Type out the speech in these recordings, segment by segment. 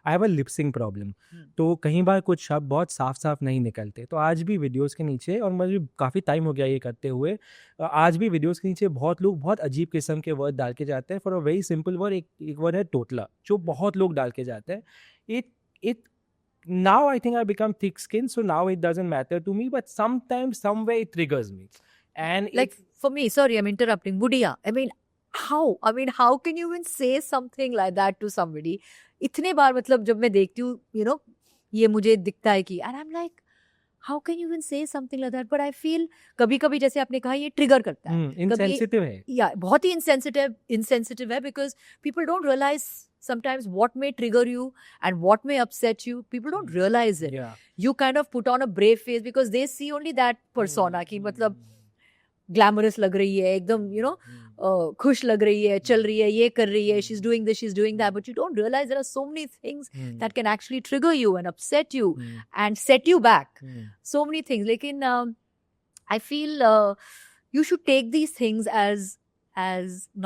I have a lisping problem, तो कई बार कुछ शब्द बहुत साफ साफ नहीं निकलते, तो आज भी वीडियोस के नीचे, और मुझे काफ़ी टाइम हो गया ये करते हुए, आज भी वीडियोस के नीचे बहुत लोग बहुत अजीब किस्म के वर्ड डाल के जाते हैं for a very simple word. एक वर्ड है टोटला, जो बहुत लोग डाल के जाते हैं। It now I think I become thick skinned, so now it doesn't matter to me, but sometimes somewhere it triggers me. And like for me, sorry I'm interrupting, Budia, I mean how can you even say something like that to somebody? इतने बार मतलब जब मैं देखती हूँ ये मुझे दिखता है कि, and I'm like how can you even say something like that? But I feel कभी कभी जैसे आपने कहा ये ट्रिगर करता है, insensitive है, या बहुत ही insensitive है, because people don't realize sometimes what may trigger you and what may upset you. People don't realize it. You kind of put on a brave face because they see only that persona कि मतलब glamorous लग रही है एकदम, खुश लग रही है, चल रही है, ये कर रही है, she's doing this, she's doing that, but you don't realize there are so many things that can actually trigger you and upset you and set you back. So many things. लेकिन I feel you should take these things as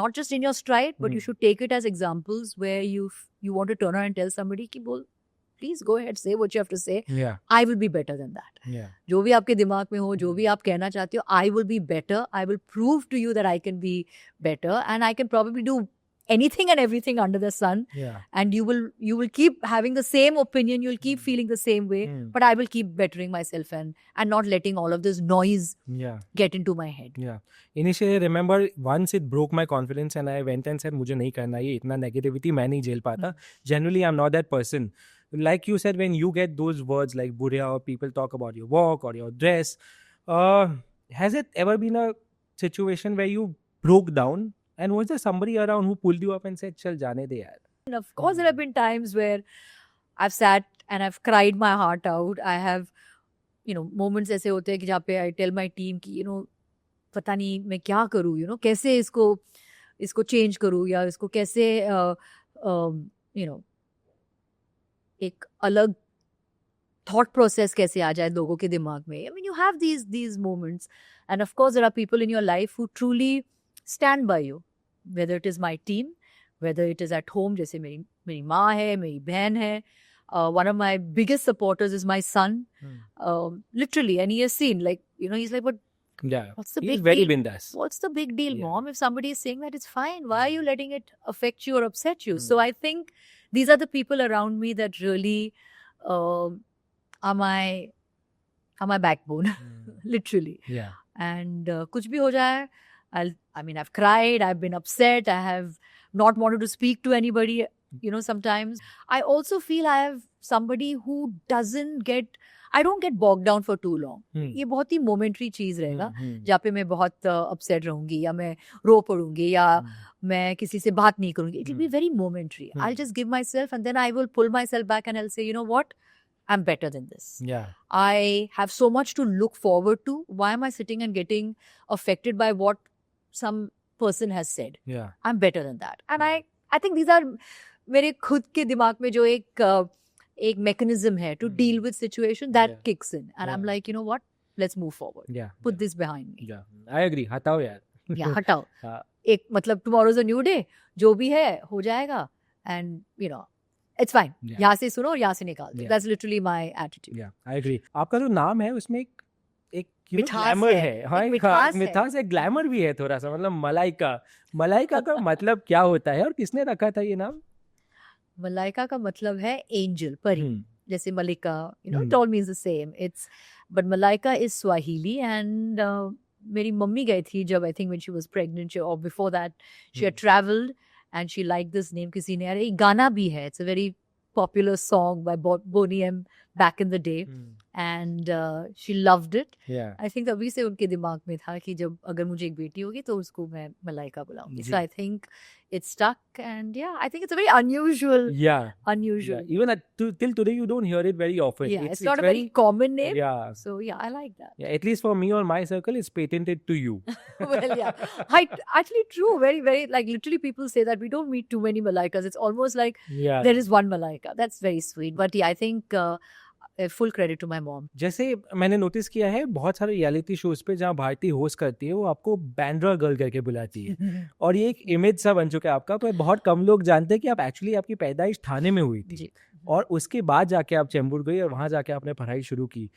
not just in your stride, but you should take it as examples where you want to turn around and tell somebody कि बोल, please go ahead, say what you have to say. I will be better than that. जो भी आपके दिमाग में हो, जो भी आप कहना चाहते हो, I will be better. I will prove to you that I can be better, and I can probably do anything and everything under the sun. And you will keep having the same opinion, you'll keep feeling the same way, but I will keep bettering myself and not letting all of this noise get into my head. Initially, I remember once it broke my confidence and I went and said मुझे नहीं करना ये, इतना negativity मैं नहीं झेल पाता. Generally I'm not that person. Like you said, when you get those words like Buria, or people talk about your walk or your dress, has it ever been a situation where you broke down, and was there somebody around who pulled you up and said chal jaane de yaar? And of course there have been times where I've sat and I've cried my heart out. I have moments ऐसे होते हैं कि जहाँ पे I tell my team कि पता नहीं मैं क्या करूँ, कैसे इसको change करूँ, या इसको कैसे एक अलग thought process कैसे आ जाए लोगों के दिमाग में. I mean, you have these moments, and of course there are people in your life who truly stand by you, whether it is my team, whether it is at home, जैसे मेरी माँ है, मेरी बहन है. One of my biggest supporters is my son, literally, and he has seen he's like, but what's the big deal? Very bindas. What's the big deal, Mom? If somebody is saying that, it's fine. Why are you letting it affect you or upset you? So I think these are the people around me that really are my backbone, literally. And kuch bhi ho jaye, I've cried, I've been upset, I have not wanted to speak to anybody, sometimes. I also feel I have somebody who I don't get bogged down for too long. ये बहुत ही momentary चीज रहेगा, जहाँ पे मैं बहुत upset रहूंगी, या मैं रो पड़ूंगी, या मैं किसी से बात नहीं करूंगी. It will be very momentary. I'll just give myself, and then I will pull myself back and I'll say, you know what? I'm better than this. I have so much to look forward to. Why am I sitting and getting affected by what some person has said? I'm better than that. And I think these are मेरे खुद के दिमाग में जो एक mechanism hai to deal with situation that kicks in, and I'm like, you know what, let's move forward, put this behind me. I agree. हटाओ यार. हटाओ. एक मतलब tomorrow's a new day, जो भी है हो जाएगा, and it's fine. यहाँ से सुनो और यहाँ से निकाल दो. That's literally my attitude. I agree. आपका जो नाम है उसमें एक ग्लैमर है. हाँ, मिठास है, ग्लैमर भी है थोड़ा सा. मतलब मलाइका का मतलब क्या होता है और किसने रखा था ये नाम? मलाइका का मतलब है एंजल, परी. जैसे मलिका, it all means the same. But Malaika is Swahili, and मेरी मम्मी गई थी जब, I think when she was pregnant, or before that, she had traveled and she liked this name. किसी ने, अरे गाना भी है, it's a very popular song by Boney M back in the day, and she loved it. I think तभी से उनके दिमाग में था कि जब अगर मुझे एक बेटी होगी तो उसको मैं Malaika बुलाऊंगी. So I think it stuck, and I think it's a very unusual. Even till today you don't hear it very often. It's not a very common name. So I like that. At least for me or my circle, it's patented to you. Well, actually true. Very, very, like literally people say that we don't meet too many Malaikas. It's almost like there is one Malaika. That's very sweet. But I think full credit to my mom. जैसे मैंने notice किया है बहुत सारे reality shows पे जहाँ Bharti host करती है, वो आपको बैंड्रा गर्ल करके बुलाती है, और ये एक इमेज सा बन चुका है आपका, पर बहुत कम लोग जानते हैं कि आप एक्चुअली आपकी पैदाइश थाने में हुई थी. और उसके बाद जाके आप चेंबूर गई और वहाँ जाके आपने पढ़ाई शुरू की।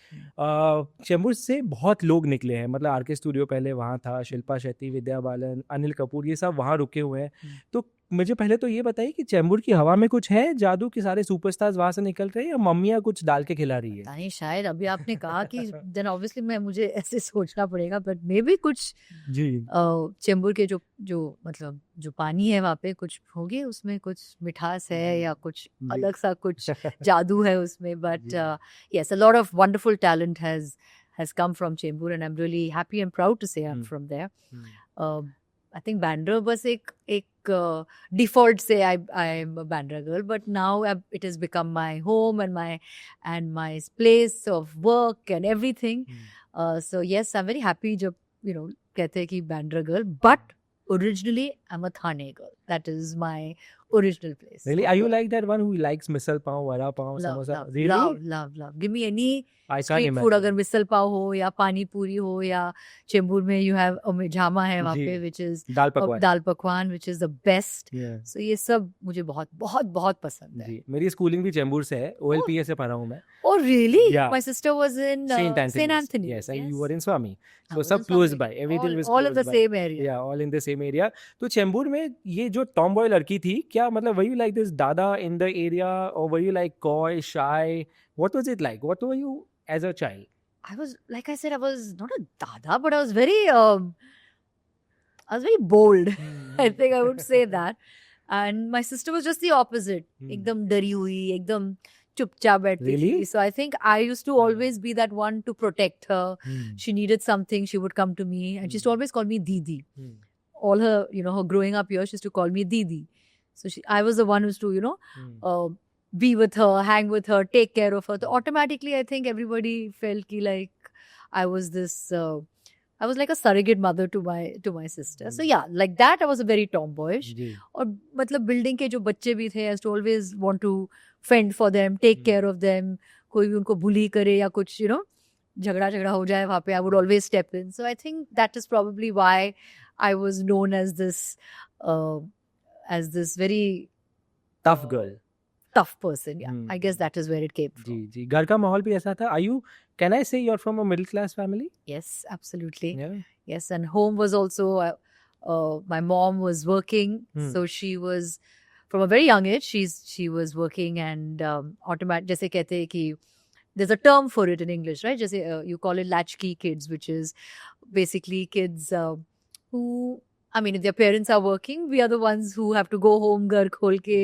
चेंबूर से बहुत लोग निकले हैं, मतलब आरके स्टूडियो पहले वहाँ था, शिल्पा शेट्टी, विद्या बालन, अनिल कपूर, ये सब वहाँ रुके हुए हैं। तो मुझे पहले तो ये बताइए कि चेंबूर की हवा में कुछ है जादू कि सारे सुपरस्टार्स वहाँ से निकल रहे हैं, या मम्मियाँ कुछ डाल के खिला रही है? नहीं, शायद अभी आपने कहा कि देन ऑब्वियसली मुझे ऐसे सोचना पड़ेगा, बट मे बी कुछ जी चेंबूर के जो मतलब जो पानी है वहाँ पे कुछ होगी, उसमें कुछ मिठास है या कुछ अलग सा कुछ जादू है उसमें, but yes, a lot of wonderful talent has come from Chembur, and I'm really happy and proud to say I'm from there. I think Bandra was एक default say I'm a Bandra girl, but now it has become my home and my place of work and everything. So yes, I'm very happy जब कहते हैं कि Bandra girl, but originally I'm a Thane girl. That is my original place. Really? Are you like that one who likes misal pav, vada pav, samosa? Really? Love. Give me any I can't street imagine. food, अगर मिसल पाव हो या पानी पूरी हो, या चेंबूर में you have झामा है वहाँ पे, which is दाल पकवान, which is the best. Yeah. So ये सब मुझे बहुत बहुत बहुत पसंद है। जी, मेरी स्कूलिंग भी चेंबूर से है, OLPA से पढ़ा हूँ मैं। Oh really? Yeah. My sister was in Saint Anthony. Yes, and you were in Swami. So was सब in close Swami. by. Everything was all close of the by. same area. Yeah, all in the same area. तो चेंबूर में ये जो tomboy लड़की थी, क्या मतलब were you like this dada in the area, or were you like coy, shy? What was it like? What were you as a child? I was, like I said, I was not a dada, but I was very bold. I think I would say that. And my sister was just the opposite. एकदम डरी हुई, एकदम चुपचाप बैठती थी. So I think I used to always be that one to protect her. She needed something, she would come to me, and she used to always call me Didi. All her, her growing up years, she used to call me Didi. So I was the one who used to, be with her, hang with her, take care of her. So automatically, I think everybody felt like I was this. I was like a surrogate mother to my sister. So yeah, like that, I was a very tomboyish. और मतलब building के जो बच्चे भी थे, I used to always want to fend for them, take care of them. कोई भी उनको bully करे या कुछ, झगड़ा हो जाए वहाँ पे, I would always step in. So I think that is probably why I was known as this very tough girl. Tough person, yeah. I guess that is where it came from. जी घर का माहौल भी ऐसा था. Can I say you're from a middle class family? Yes, absolutely. Yeah. Yes, and home was also my mom was working, so she was from a very young age. She was working, and automatic. जैसे कहते हैं कि there's a term for it in English, right? जैसे you call it latchkey kids, which is basically kids who, I mean, if their parents are working, we are the ones who have to go home, घर खोल के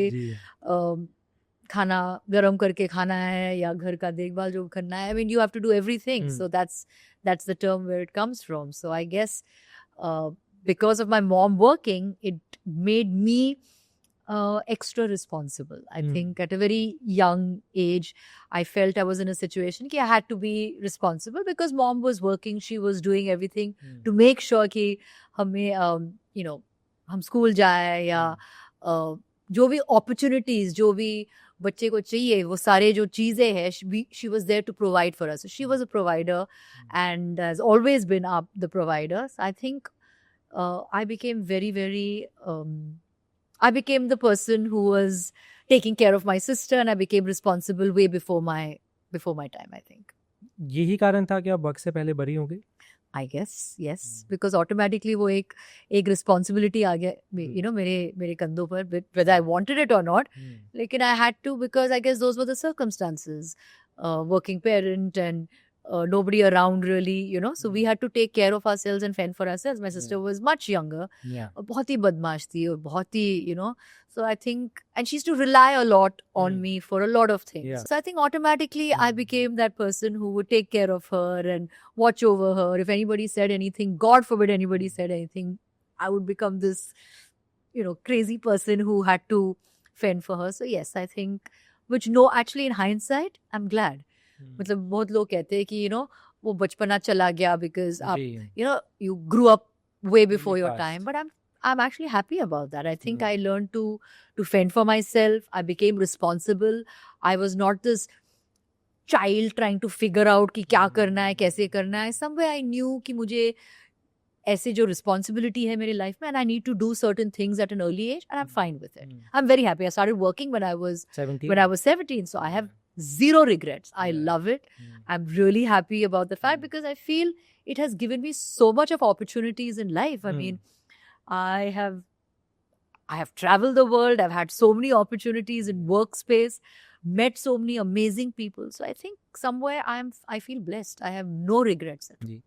खाना गरम करके खाना है या घर का देखभाल जो करना है. I mean, you have to do everything. So that's the term where it comes from. So I guess because of my mom working, it made me extra responsible. I think at a very young age, I felt I was in a situation कि I had to be responsible because mom was working. She was doing everything to make sure कि हमें हम school जाए या जो भी opportunities, जो भी बच्चे को चाहिए, वो सारे जो चीज़ें हैं, she was there to provide for us. So she was a provider and has always been the provider. So I think I became very, very, I became the person who was taking care of my sister, and I became responsible way before my time, I think. यही कारण था कि आप वक्त से पहले बड़ी हो गई? I guess, yes, because automatically वो एक responsibility आ गया, मेरे कंधों पर, whether I wanted it or not. लेकिन I had to, because I guess those were the circumstances. Working parent and nobody around really, so we had to take care of ourselves and fend for ourselves. My sister was much younger. और बहुत ही बदमाश थी और बहुत ही, so I think, and she used to rely a lot on me for a lot of things. Yeah. So I think automatically I became that person who would take care of her and watch over her. If anybody said anything, God forbid anybody said anything, I would become this, crazy person who had to fend for her. So yes, I think, which actually in hindsight, I'm glad. मतलब बहुत लोग कहते हैं कि वो बचपना चला गया because आप you grew up way before your time, but I'm actually happy about that. I think I learned to fend for myself. I became responsible. I was not this child trying to figure out कि क्या करना है, कैसे करना है. Somewhere I knew कि मुझे ऐसे जो responsibility है मेरी life में, and I need to do certain things at an early age, and I'm fine with it. I'm very happy. I started working when I was 17, so I have zero regrets. I love it. I'm really happy about the fact because I feel it has given me so much of opportunities in life. I mean, I have traveled the world. I've had so many opportunities in workspace, met so many amazing people. So I think somewhere I feel blessed. I have no regrets. Ji